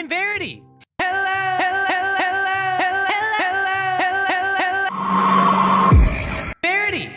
I'm Verity. Verity.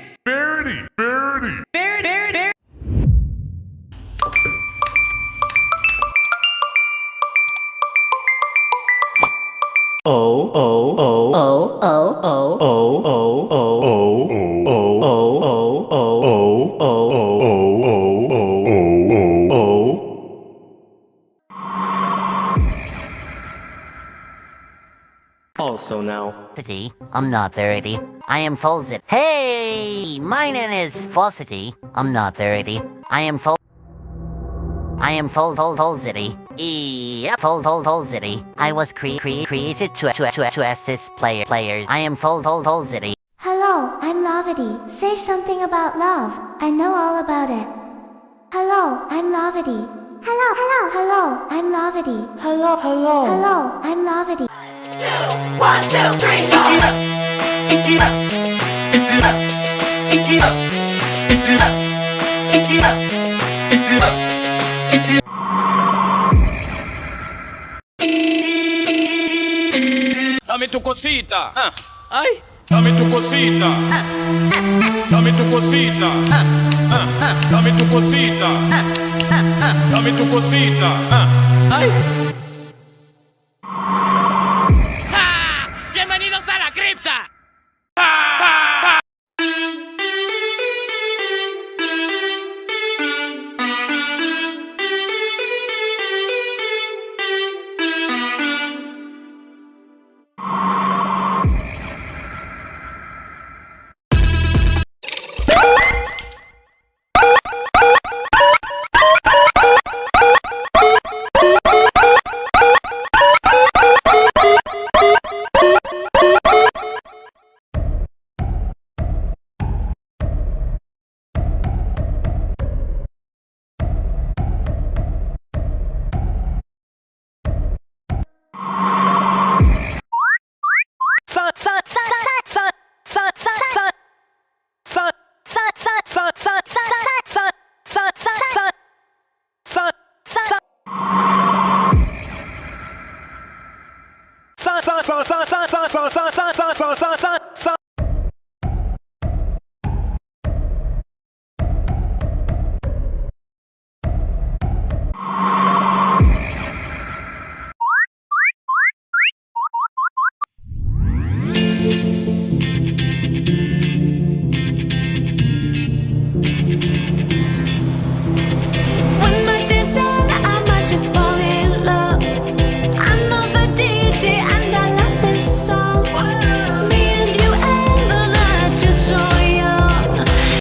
Also now. Falsity. I'm not Verity. I am Falsity. Hey! My name is Falsity. I'm not Verity. I am Falsity. Yeah, Falsity. I was created to assist players. I am Falsity. Hello, I'm Lovity. Say something about love. I know all about it. Hello, I'm Lovity. Hello, I'm Lovity. Hello, I'm Lovity. 1, 2, 3, Dame tu cosita. Ay. Dame tu cosita. Dame tu cosita. Dame tu cosita. Dame tu cosita. Ay. ¡Bienvenidos a la cripta!